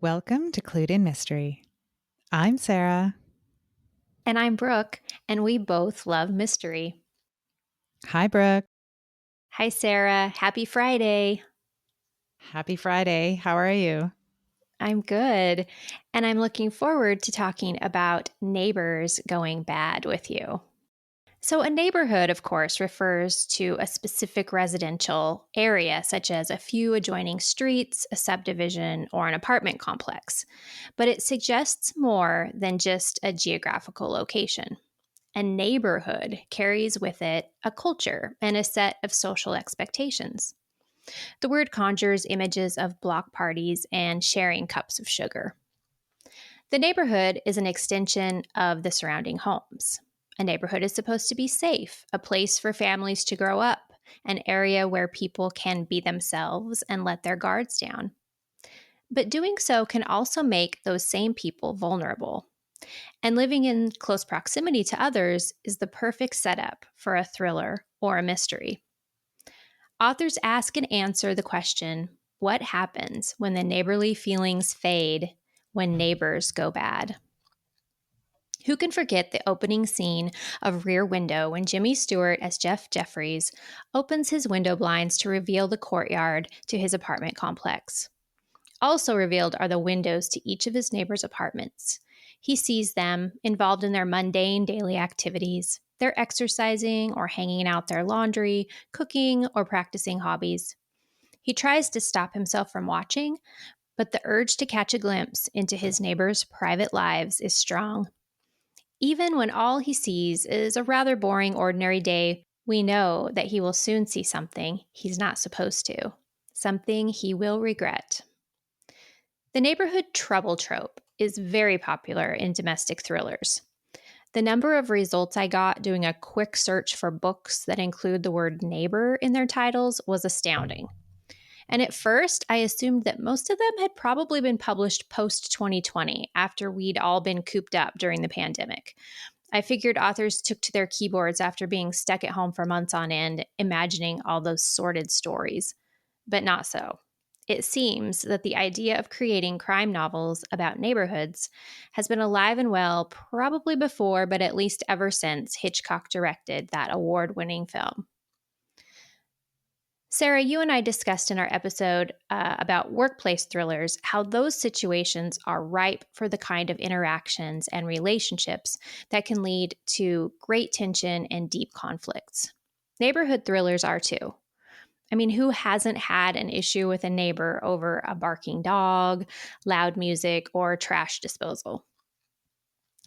Welcome to Clued in Mystery. I'm Sarah. And I'm Brooke, and we both love mystery. Hi, Brooke. Hi, Sarah. Happy Friday. Happy Friday. How are you? I'm good, and I'm looking forward to talking about neighbors going bad with you. So, a neighborhood, of course, refers to a specific residential area, such as a few adjoining streets, a subdivision, or an apartment complex. But it suggests more than just a geographical location. A neighborhood carries with it a culture and a set of social expectations. The word conjures images of block parties and sharing cups of sugar. The neighborhood is an extension of the surrounding homes. A neighborhood is supposed to be safe, a place for families to grow up, an area where people can be themselves and let their guards down. But doing so can also make those same people vulnerable. And living in close proximity to others is the perfect setup for a thriller or a mystery. Authors ask and answer the question, what happens when the neighborly feelings fade when neighbors go bad? Who can forget the opening scene of Rear Window when Jimmy Stewart, as Jeff Jeffries, opens his window blinds to reveal the courtyard to his apartment complex? Also revealed are the windows to each of his neighbors' apartments. He sees them involved in their mundane daily activities. They're exercising or hanging out their laundry, cooking, or practicing hobbies. He tries to stop himself from watching, but the urge to catch a glimpse into his neighbors' private lives is strong. Even when all he sees is a rather boring, ordinary day, we know that he will soon see something he's not supposed to, something he will regret. The neighborhood trouble trope is very popular in domestic thrillers. The number of results I got doing a quick search for books that include the word neighbor in their titles was astounding. And at first, I assumed that most of them had probably been published post 2020 after we'd all been cooped up during the pandemic. I figured authors took to their keyboards after being stuck at home for months on end, imagining all those sordid stories. But not so. It seems that the idea of creating crime novels about neighborhoods has been alive and well probably before, but at least ever since Hitchcock directed that award-winning film. Sarah, you and I discussed in our episode about workplace thrillers how those situations are ripe for the kind of interactions and relationships that can lead to great tension and deep conflicts. Neighborhood thrillers are too. I mean, who hasn't had an issue with a neighbor over a barking dog, loud music, or trash disposal?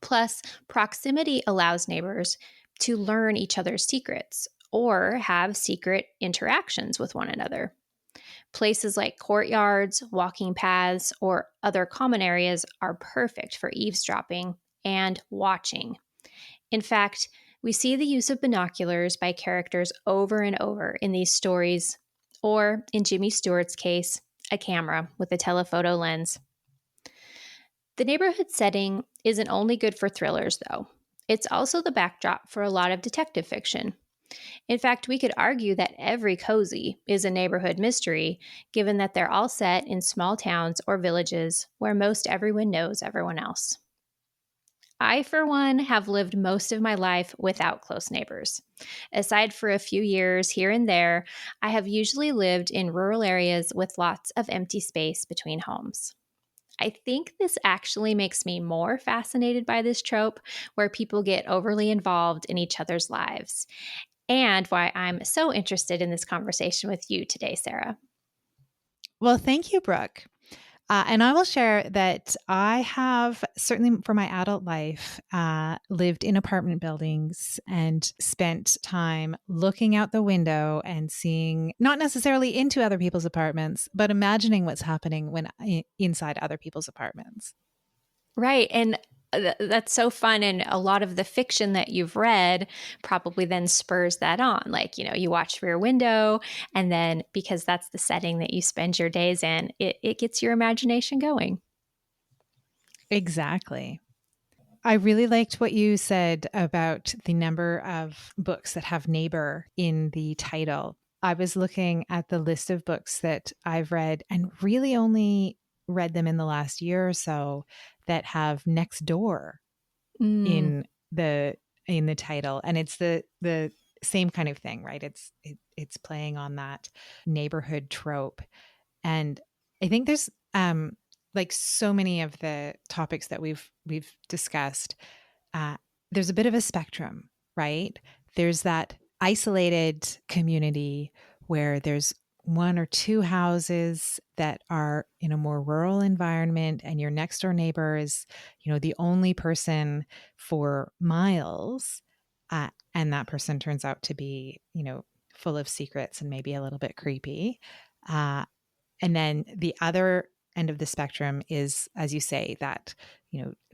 Plus, proximity allows neighbors to learn each other's secrets or have secret interactions with one another. Places like courtyards, walking paths, or other common areas are perfect for eavesdropping and watching. In fact, we see the use of binoculars by characters over and over in these stories, or in Jimmy Stewart's case, a camera with a telephoto lens. The neighborhood setting isn't only good for thrillers, though. It's also the backdrop for a lot of detective fiction. In fact, we could argue that every cozy is a neighborhood mystery, given that they're all set in small towns or villages where most everyone knows everyone else. I, for one, have lived most of my life without close neighbors. Aside for a few years here and there, I have usually lived in rural areas with lots of empty space between homes. I think this actually makes me more fascinated by this trope where people get overly involved in each other's lives, and why I'm so interested in this conversation with you today, Sarah. Well, thank you, Brooke. And I will share that I have, certainly for my adult life, lived in apartment buildings and spent time looking out the window and seeing, not necessarily into other people's apartments, but imagining what's happening when inside other people's apartments. Right. And that's so fun. And a lot of the fiction that you've read probably then spurs that on. Like, you watch Rear Window, and then because that's the setting that you spend your days in, it gets your imagination going. Exactly. I really liked what you said about the number of books that have neighbor in the title. I was looking at the list of books that I've read and really only read them in the last year or so that have next door Mm. in the title, and it's the same kind of thing, right? It's playing on that neighborhood trope. And I think there's like so many of the topics that we've discussed, there's a bit of a spectrum, right? There's that isolated community where there's one or two houses that are in a more rural environment, and your next door neighbor is, the only person for miles. And that person turns out to be, full of secrets and maybe a little bit creepy. And then the other end of the spectrum is, as you say, that,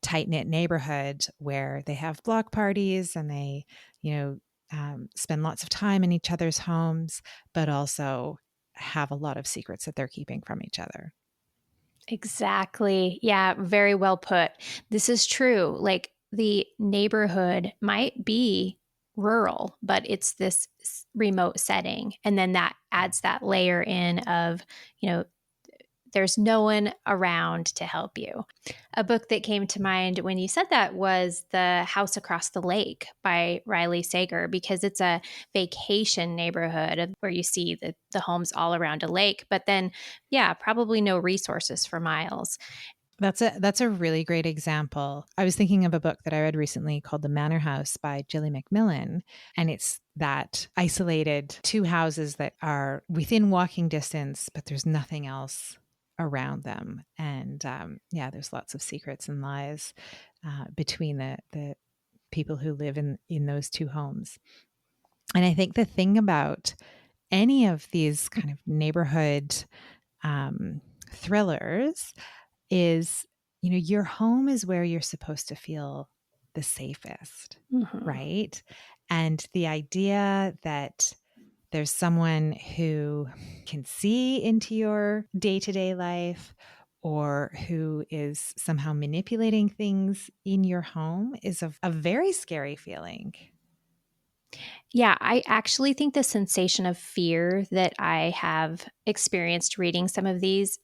tight-knit neighborhood where they have block parties and they, spend lots of time in each other's homes, but also have a lot of secrets that they're keeping from each other. Exactly. Yeah, very well put. This is true. Like the neighborhood might be rural, but it's this remote setting. And then that adds that layer in of, there's no one around to help you. A book that came to mind when you said that was The House Across the Lake by Riley Sager, because it's a vacation neighborhood where you see the homes all around a lake, but then, yeah, probably no resources for miles. That's a really great example. I was thinking of a book that I read recently called The Manor House by Gilly Macmillan, and it's that isolated two houses that are within walking distance, but there's nothing else around them. And there's lots of secrets and lies between the people who live in those two homes. And I think the thing about any of these kind of neighborhood thrillers is, your home is where you're supposed to feel the safest, right? And the idea that there's someone who can see into your day-to-day life or who is somehow manipulating things in your home is a very scary feeling. Yeah, I actually think the sensation of fear that I have experienced reading some of these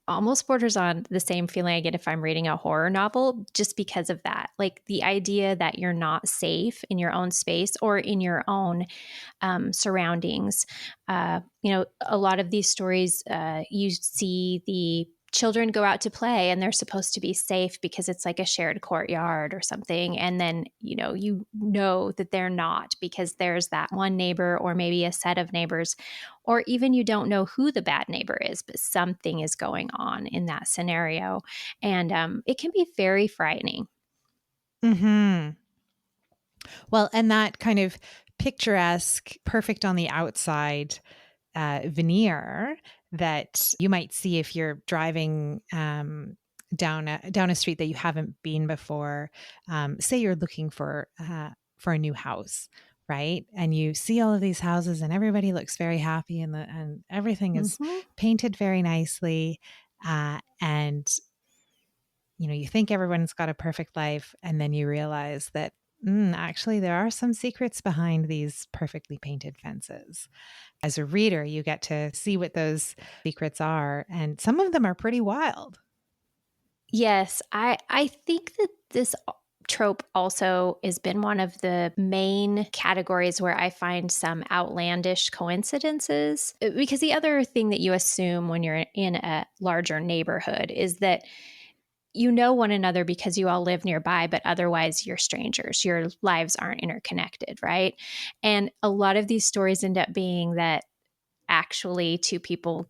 almost borders on the same feeling I get if I'm reading a horror novel, just because of that. Like the idea that you're not safe in your own space or in your own surroundings. A lot of these stories, you see the children go out to play and they're supposed to be safe because it's like a shared courtyard or something. And then, that they're not, because there's that one neighbor or maybe a set of neighbors, or even you don't know who the bad neighbor is, but something is going on in that scenario. And it can be very frightening. Mm-hmm. Well, and that kind of picturesque, perfect on the outside veneer that you might see if you're driving down a street that you haven't been before. Say you're looking for a new house, right? And you see all of these houses, and everybody looks very happy, and everything is painted very nicely, and you think everyone's got a perfect life, and then you realize that actually there are some secrets behind these perfectly painted fences. As a reader, you get to see what those secrets are, and some of them are pretty wild. Yes, I think that this trope also has been one of the main categories where I find some outlandish coincidences. Because the other thing that you assume when you're in a larger neighborhood is that you know one another because you all live nearby, but otherwise you're strangers. Your lives aren't interconnected, right? And a lot of these stories end up being that actually two people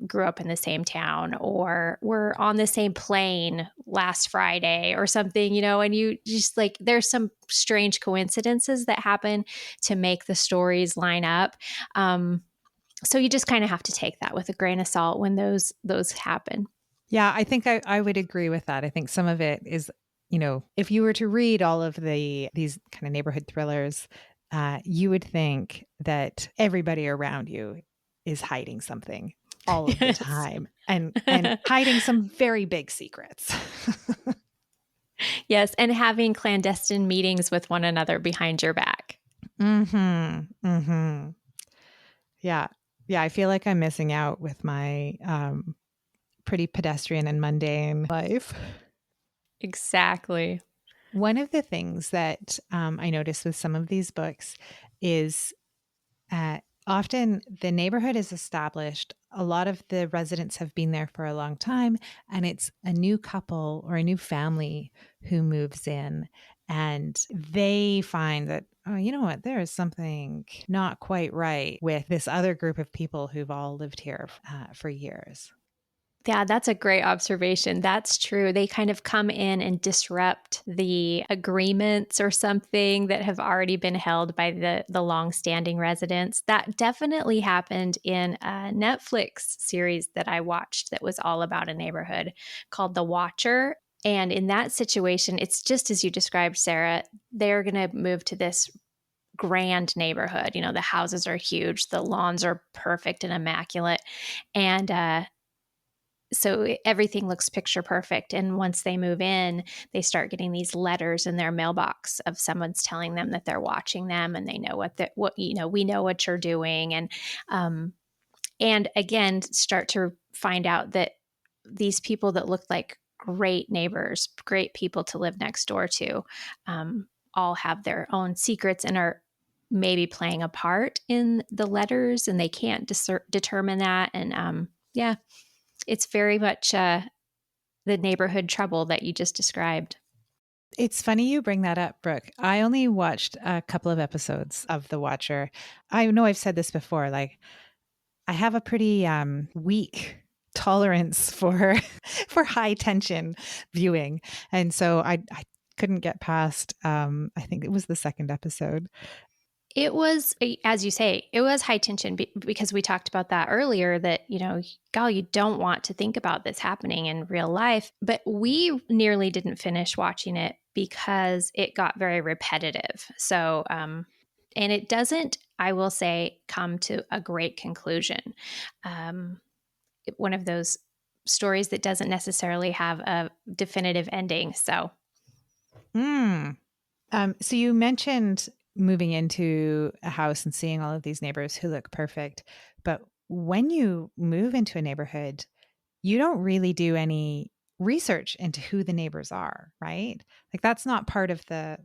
grew up in the same town or were on the same plane last Friday or something, and you just like, there's some strange coincidences that happen to make the stories line up. So you just kind of have to take that with a grain of salt when those happen. Yeah, I think I would agree with that. I think some of it is, if you were to read all of these kind of neighborhood thrillers, you would think that everybody around you is hiding something all of the time and hiding some very big secrets. Yes, and having clandestine meetings with one another behind your back. Yeah. Yeah, I feel like I'm missing out with my pretty pedestrian and mundane life. Exactly. One of the things that I noticed with some of these books is often the neighborhood is established. A lot of the residents have been there for a long time, and it's a new couple or a new family who moves in, and they find that, oh, you know what, there is something not quite right with this other group of people who've all lived here for years. Yeah, that's a great observation. That's true. They kind of come in and disrupt the agreements or something that have already been held by the long-standing residents. That definitely happened in a Netflix series that I watched that was all about a neighborhood called The Watcher. And in that situation, it's just as you described, Sarah. They're going to move to this grand neighborhood. You know, the houses are huge, the lawns are perfect and immaculate. And so everything looks picture perfect. And once they move in, they start getting these letters in their mailbox of someone's telling them that they're watching them and they know we know what you're doing. And again, start to find out that these people that look like great neighbors, great people to live next door to, all have their own secrets and are maybe playing a part in the letters, and they can't determine that. And yeah, it's very much the neighborhood trouble that you just described. It's funny you bring that up, Brooke. I only watched a couple of episodes of The Watcher. I know I've said this before, like I have a pretty weak tolerance for for high tension viewing. And so I couldn't get past I think it was the second episode. It was, as you say, it was high tension because we talked about that earlier that, gal, you don't want to think about this happening in real life. But we nearly didn't finish watching it because it got very repetitive. So, and it doesn't, I will say, come to a great conclusion. One of those stories that doesn't necessarily have a definitive ending. So, Mm. So you mentioned moving into a house and seeing all of these neighbors who look perfect. But when you move into a neighborhood, you don't really do any research into who the neighbors are, right? Like that's not part of that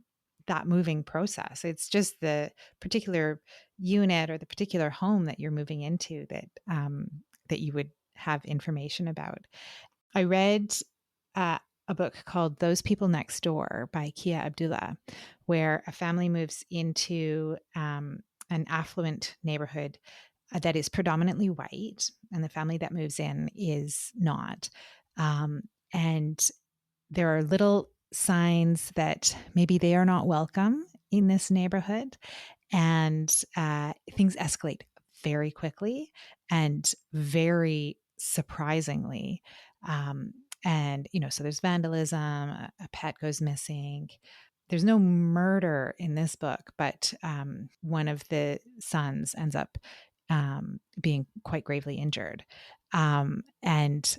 moving process. It's just the particular unit or the particular home that you're moving into that you would have information about. I read a book called Those People Next Door by Kia Abdullah, where a family moves into an affluent neighborhood that is predominantly white, and the family that moves in is not. And there are little signs that maybe they are not welcome in this neighborhood, and things escalate very quickly and very surprisingly. And so there's vandalism, a pet goes missing. There's no murder in this book, but one of the sons ends up being quite gravely injured. And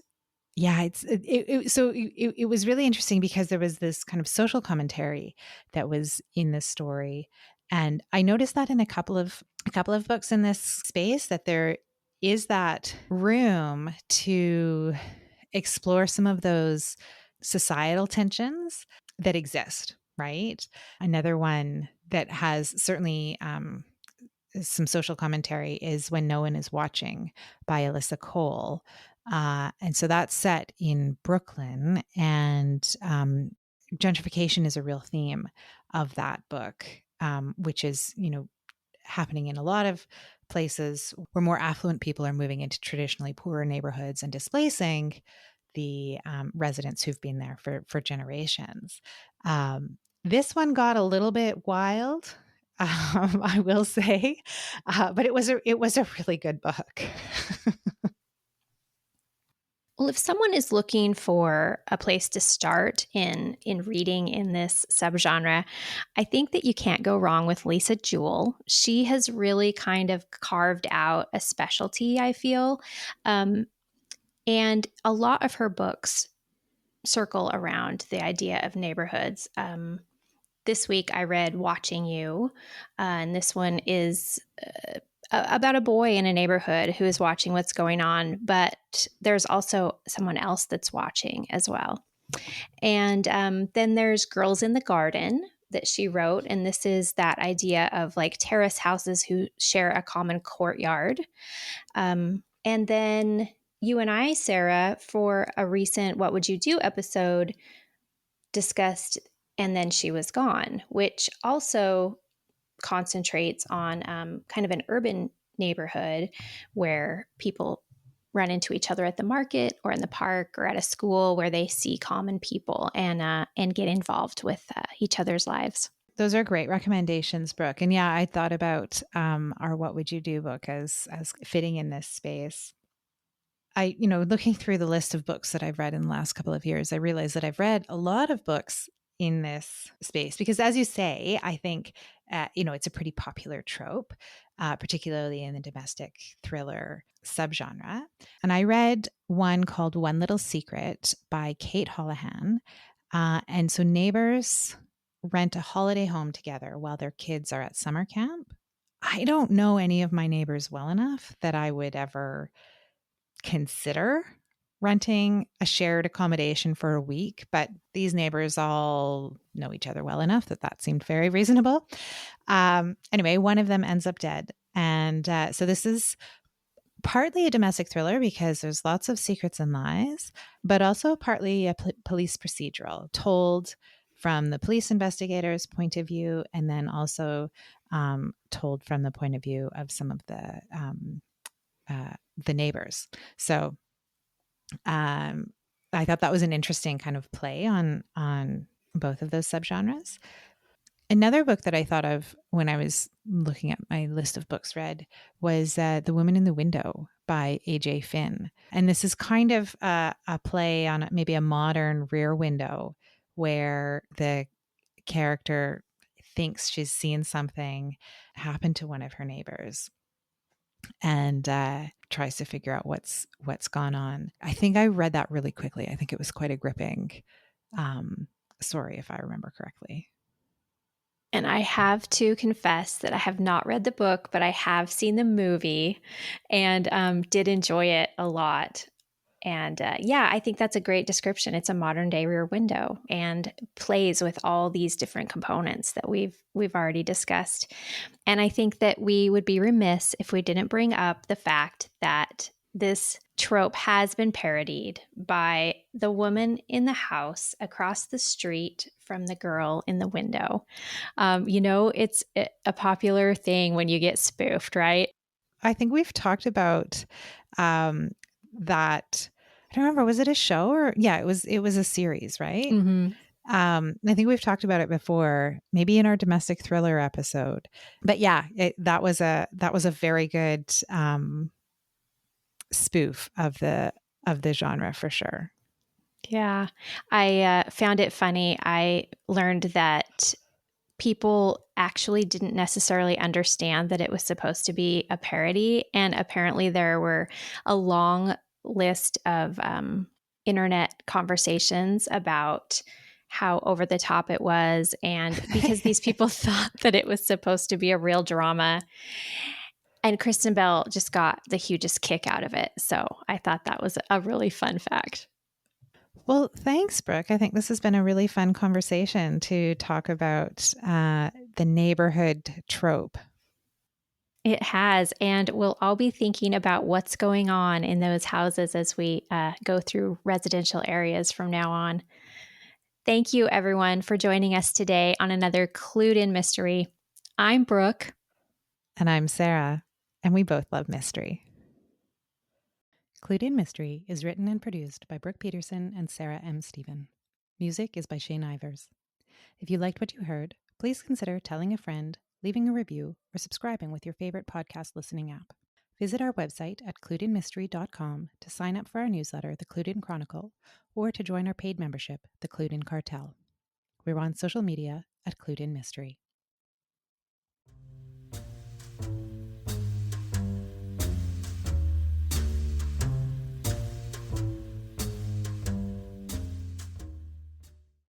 yeah, it was really interesting because there was this kind of social commentary that was in this story, and I noticed that in a couple of books in this space that there is that room to explore some of those societal tensions that exist, right? Another one that has certainly some social commentary is When No One Is Watching by Alyssa Cole. And so that's set in Brooklyn, and gentrification is a real theme of that book, which is, happening in a lot of places where more affluent people are moving into traditionally poorer neighborhoods and displacing the residents who've been there for generations. This one got a little bit wild, I will say, but it was a really good book. well, if someone is looking for a place to start in reading in this subgenre, I think that you can't go wrong with Lisa Jewell. She has really kind of carved out a specialty, I feel. And a lot of her books circle around the idea of neighborhoods. This week I read Watching You, and this one is about a boy in a neighborhood who is watching what's going on, but there's also someone else that's watching as well. And then there's Girls in the Garden that she wrote, and this is that idea of like terrace houses who share a common courtyard. And then you and I, Sarah, for a recent What Would You Do episode, discussed And Then She Was Gone, which also concentrates on kind of an urban neighborhood where people run into each other at the market or in the park or at a school where they see common people and get involved with each other's lives. Those are great recommendations, Brooke. And yeah, I thought about our What Would You Do book as fitting in this space. Looking through the list of books that I've read in the last couple of years, I realized that I've read a lot of books in this space because, as you say, I think, it's a pretty popular trope, particularly in the domestic thriller subgenre. And I read one called One Little Secret by Kate Holahan. And so neighbors rent a holiday home together while their kids are at summer camp. I don't know any of my neighbors well enough that I would ever consider renting a shared accommodation for a week, but these neighbors all know each other well enough that seemed very reasonable. Anyway, one of them ends up dead. And so this is partly a domestic thriller because there's lots of secrets and lies, but also partly a police procedural told from the police investigator's point of view, and then also told from the point of view of some of the neighbors. So I thought that was an interesting kind of play on both of those subgenres. Another book that I thought of when I was looking at my list of books read was The Woman in the Window by A.J. Finn. And this is kind of a play on maybe a modern Rear Window where the character thinks she's seen something happen to one of her neighbors and tries to figure out what's gone on. I think I read that really quickly. I think it was quite a gripping story, if I remember correctly. And I have to confess that I have not read the book, but I have seen the movie and did enjoy it a lot. And yeah, I think that's a great description. It's a modern day Rear Window and plays with all these different components that we've already discussed. And I think that we would be remiss if we didn't bring up the fact that this trope has been parodied by the woman in the house across the street from the girl in the window. It's a popular thing when you get spoofed, right? I think we've talked about that. I don't remember, was it a show or it was a series, right? Mm-hmm. I think we've talked about it before, maybe in our domestic thriller episode. But yeah, that was a very good spoof of the genre for sure. Yeah, I found it funny. I learned that people actually didn't necessarily understand that it was supposed to be a parody. And apparently, there were a long list of internet conversations about how over the top it was. And because these people thought that it was supposed to be a real drama. And Kristen Bell just got the hugest kick out of it. So I thought that was a really fun fact. Well, thanks, Brooke. I think this has been a really fun conversation to talk about the neighborhood trope. It has. And we'll all be thinking about what's going on in those houses as we go through residential areas from now on. Thank you, everyone, for joining us today on another Clued In Mystery. I'm Brooke. And I'm Sarah. And we both love mystery. Clued In Mystery is written and produced by Brooke Peterson and Sarah M. Stephen. Music is by Shane Ivers. If you liked what you heard, please consider telling a friend, leaving a review, or subscribing with your favorite podcast listening app. Visit our website at cluedinmystery.com to sign up for our newsletter, The Clued In Chronicle, or to join our paid membership, The Clued In Cartel. We're on social media at Clued In Mystery.